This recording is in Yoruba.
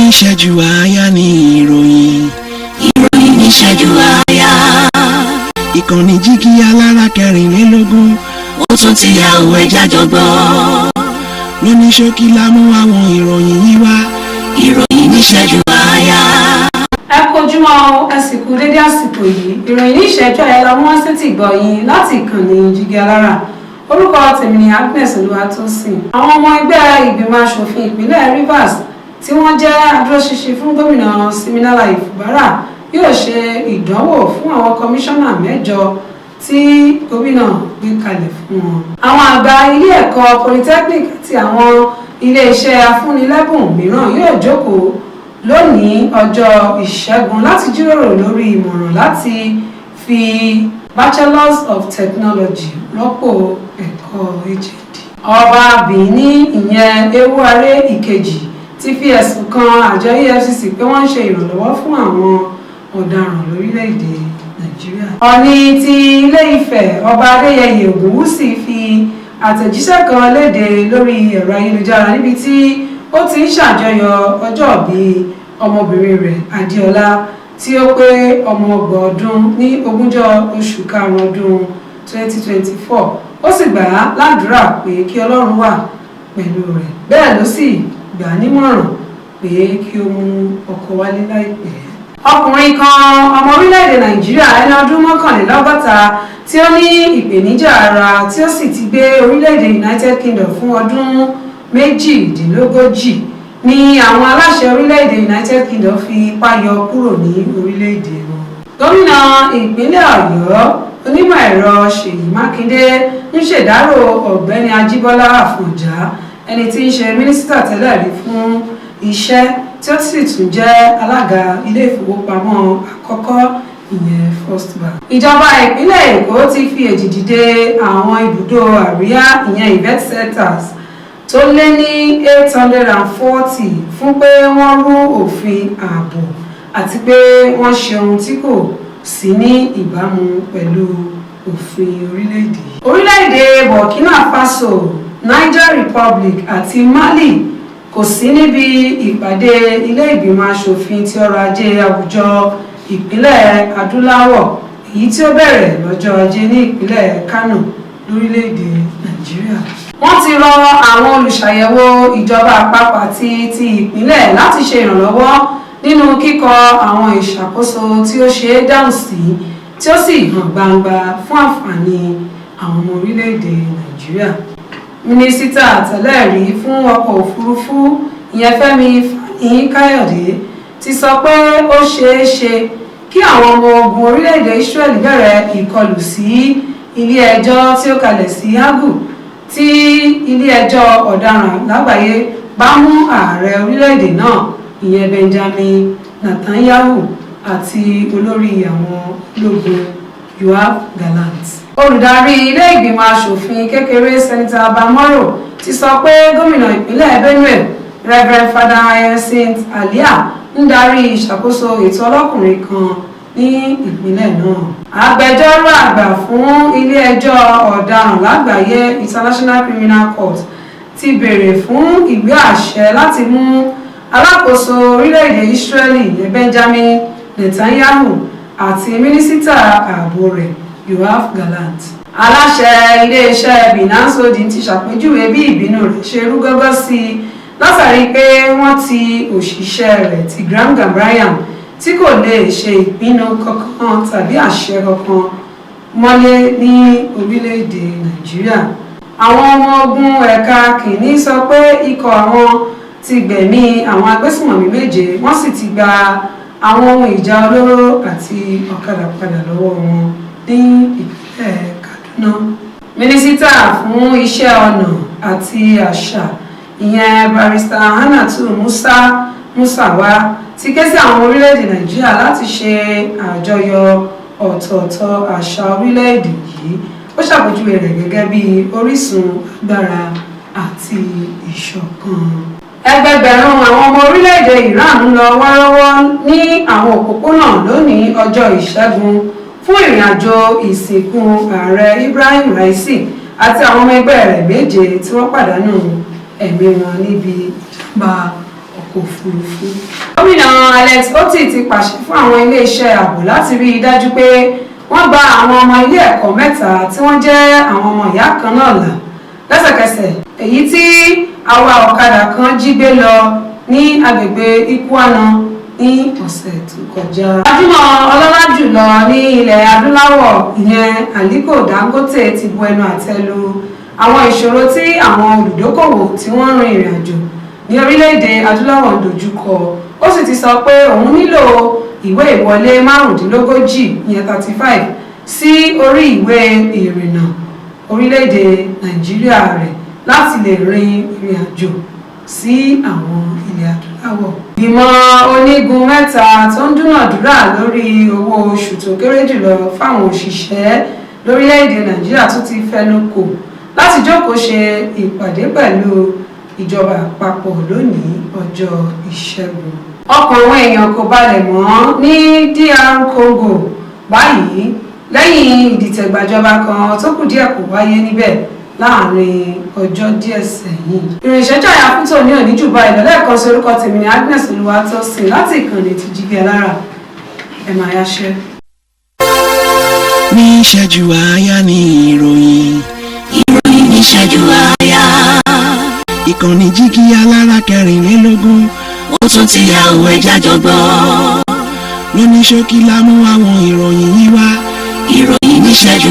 ìṣẹ́jú àáyá ni ìròyìn ní ìṣẹ́jú àáyá. ìkànnì jígí alára kẹrìnlélógún ó tún ti yá òwe jájọgbọ́. lóní ṣókí la mú àwọn ìròyìn yìí wá. ìròyìn ní ìṣẹ́jú àáyá. ẹ kojúmọ́ ẹ sì kú dédé àsìkò yìí. ìròyìn ní ìṣẹ́jú àáyá la mú wá sétí ìgbọ̀yìn láti ìkànnì jígí alára. orúkọ tèmi ni Agnes Olúwatósìn. àwọn ọmọ ẹgbẹ́ ìgbìmọ̀ asòfin ìpínlẹ̀ Rivers tí wọ́n jẹ́ adúróṣinṣin fún gómìnà Siminalayi Fubara yóò ṣe ìdánwò fún àwọn kọmíṣánná 8 tí gómìnà gbé kalẹ̀ fún wọn. àwọn àgbà ilé ẹ̀kọ́ polytechnic àti àwọn ilé-iṣẹ́ afúnilẹ́bùn mìíràn yóò jókòó lónìí ọjọ́ ìṣẹ́gun láti jíròrò lórí ìmọ̀ràn láti fi Bachelors of Technology rọ́pò ẹ̀kọ́ HND. ọba Benin ìyẹn Ewuare ìkejì ti fi ẹ̀sùn kan àjọ EFCC pé wọ́n ń ṣe ìrànlọ́wọ́ fún àwọn ọ̀daràn lórílẹ̀‐èdè Nàìjíríà. Ọ̀ọ̀ni ti Ilé-Ifẹ̀ ọba Adéyẹyè Ògúnwùsì fi àtẹ̀jíṣẹ́ kan léde lórí ẹ̀rọ ayélujára níbi tí ó ti ń ṣàjọyọ̀ ọjọ́bí ọmọbìnrin rẹ̀ Adéọlá tí ó pé ọmọ 30 ọdún ní 20 oṣù karùn-ún ọdún 2024. ó sì gbà á ládùúrà pé kí Ọlọ́run wà pẹ̀lú rẹ̀, bẹ́ẹ̀ ló sì gbà á nímọ̀ràn pé kí ó mú ọkọ wálé láìpẹ́. ọkùnrin kan ọmọ orílẹ̀-èdè Nàìjíríà ẹni ọdún 61 tí ó ní ìpèníjà ara tí ó sì ti gbé orílẹ̀-èdè United Kingdom fún ọdún 38 ni àwọn aláṣẹ orílẹ̀-èdè United Kingdom fi ipá yọ kúrò ní orílẹ̀-èdè wọn. gómìnà ìpínlẹ̀ Ọ̀yọ́ onímọ̀ ẹ̀rọ Ṣèyí Mákindé ń ṣèdárò ọ̀gbẹ́ni Ajíbọ́lá Àfọ̀njá ẹni tí ń ṣe mínísítà tẹ́lẹ̀ rí fún iṣẹ́ tí ó sì tún jẹ́ alága ilé ìfowópamọ́ àkọ́kọ́ ìyẹn First Bank. ìjọba ìpínlẹ̀ Èkó ti fi èjìdí dé àwọn ibùdó àríyá ìyẹn event centers tó lé ní 840 fún pé wọ́n rú òfin ààbò àti pé wọ́n ṣe ohun tí kò sí ní ìbámu pẹ̀lú òfin orílẹ̀-èdè. orílẹ̀-èdè Burkina Faso, Niger Republic àti Mali kò sí níbi ìpàdé ilé ìgbìmọ̀ asòfin ti ọrọ̀ ajé àwùjọ ìpínlẹ̀ adúláwọ̀ èyí tí ó bẹ̀rẹ̀ lọ́jọ́ ajé ní ìpínlẹ̀ Kano lórílẹ̀-èdè Nàìjíríà. wọ́n ti rọ àwọn olùṣàyẹ̀wò ìjọba àpapọ̀ àti ti ìpínlẹ̀ láti ṣe ìrànlọ́wọ́ nínú kíkọ àwọn ìṣàkóso tí ó ṣe é dáhùn sí tí ó sì hàn gbangba fún àǹfààní àwọn ọmọ orílẹ̀-èdè Nàìjíríà. mínísítà tẹ́lẹ̀ rí fún ọkọ̀ òfurufú ìyẹn Fẹ́mi Fani-Káyọ̀dé ti sọ pé ó ṣeé ṣe kí àwọn ọmọ ogun orílẹ̀-èdè Israeli bẹ̀rẹ̀ ìkọlù sí ilé ẹjọ́ tí ó kalẹ̀ sí Hagu tí ilé ẹjọ́ ọ̀daràn lágbàáyé bá mú ààrẹ orílẹ̀-èdè náà ìyẹn Benjamin Netanyahu àti olórí àwọn ológun Yoav Gallant. olùdarí ilé ìgbìmọ̀ asòfin kékeré sẹ́nitọ́ Abamoro ti sọ pé gómìnà ìpínlẹ̀ Benue Reverend Father Hyacinth Alia ń darí ìṣàkóso ètò ọlọ́kùnrin kan ní ìpínlẹ̀ náà. agbẹjọ́rò àgbà fún ilé ẹjọ́ ọ̀daràn lágbàáyé International Criminal Court ti béèrè fún ìwé àṣẹ láti mú alákòóso orílẹ̀-èdè Israeli Benjamin Netanyahu àti mínísítà ààbò rẹ̀ Yoav Gallant. aláṣẹ iléeṣẹ́ Binance Holding ti ṣàpèjúwe bí ìbínú rẹ̀ ṣe rú gọ́gọ́ sí i látàrí pé wọ́n ti òṣìṣẹ́ rẹ̀ ti Graham Gambaryan tí kò lè ṣe ìpinnu kankan tàbí àṣẹ kankan mọ́lé ní orílẹ̀-èdè Nàìjíríà. àwọn ọmọ ogun ẹ̀ka kìíní sọ pé ikọ̀ àwọn ti gbẹ̀mí àwọn agbésùnmọ̀mí 7 wọ́n sì ti gba àwọn ohun ìjà olóró àti ọ̀kadà padà lọ́wọ́ wọn ní ìpínlẹ̀ Kaduna. mínísítà fún iṣẹ́ ọnà àti àṣà ìyẹn barrister Hannatu Musawa ti ké sí àwọn orílẹ̀-èdè Nàìjíríà láti ṣe àjọyọ̀ ọ̀tọ̀ọ̀tọ̀ àṣà orílẹ̀-èdè yìí. ó ṣàpèjúwe rẹ̀ gẹ́gẹ́ bí orísun agbára àti ìṣọ̀kan. ẹgbẹgbẹ̀rún àwọn ọmọ orílẹ̀-èdè Iran ń lọ wọ́rọ́wọ́ ní àwọn òpópónà lónìí ọjọ́ ìṣẹ́gun fún ìrìnàjò ìsìnkú ààrẹ Ibrahim Raisi àti àwọn ọmọ ẹgbẹ́ rẹ̀ 7 tí wọ́n pàdánù ẹ̀mí wọn níbi ìjàmbá ọkọ̀ òfurufú. Gómìnà Alex Otti ti pàṣẹ fún àwọn iléeṣẹ́ ààbò láti rí i dájú pé wọ́n gba àwọn ọmọ ilé ẹ̀kọ́ mẹ́ta tí wọ́n jẹ́ àwọn ọmọ ìyá kan náà là lẹ́sẹ̀kẹsẹ̀ èyí tí àwa ọ̀kadà kan jí gbé lọ ní agbègbè Ikuana ní ọ̀sẹ̀ tó kọjá. Gbajúmọ̀ ọlọ́lá jùlọ ní ilẹ̀ adúláwọ̀ ìyẹn Aliko Dangote ti bu ẹnu àtẹ́ lu àwọn ìṣòro tí àwọn olùdókòwò tí wọ́n rin ìrìn àjò ní orílẹ̀-èdè adúláwọ̀ ń dojúkọ. Ó sì ti sọ pé òun nílò ìwé ìwọlé márùndínlógójì ìyẹn 35 sí orí ìwé ìrìnnà orílẹ̀-èdè Nàìjíríà rẹ̀ láti lè rin ìrìn àjò sí àwọn ilẹ̀ adúláwọ̀. Ìgbìmọ̀ onígun mẹ́ta tó ń dúnàdúrà lórí owó oṣù tó kéré jùlọ fáwọn òṣìṣẹ́ lórílẹ̀-èdè Nàìjíríà tún ti fẹnu kò láti jókòó ṣe ìpàdé pẹ̀lú ìjọba àpapọ̀ lónìí ọjọ́ Ìṣẹ́gun. Ọkàn àwọn èèyàn kò balẹ̀ mọ́ ní DR Congo báyìí lẹ́yìn ìdìtẹ̀gbàjọba kan tó kù díẹ̀ kò wáyé níbẹ̀ láàrin ọjọ́ díẹ̀ sẹ́yìn. Ìrìnsẹ́jọ́ àyàfútó ní òní jù báyìí lọ́lẹ́ẹ̀kan sí orúkọ tèmi ní Agnes Olúwatósìn láti ìkànnì ti jígẹ lára ẹ̀ máa yáṣẹ́. Ní ìṣẹ́jú àáyá ni ìròyìn. Ìròyìn ní ìṣẹ́jú àáyá. Ìkànnì jígí alára 24. Ó tún ti yá òwe jájọgbọ́. Lóní ṣókí la mú àwọn ìròyìn yìí wá. Ìròyìn ní ìṣẹ́jú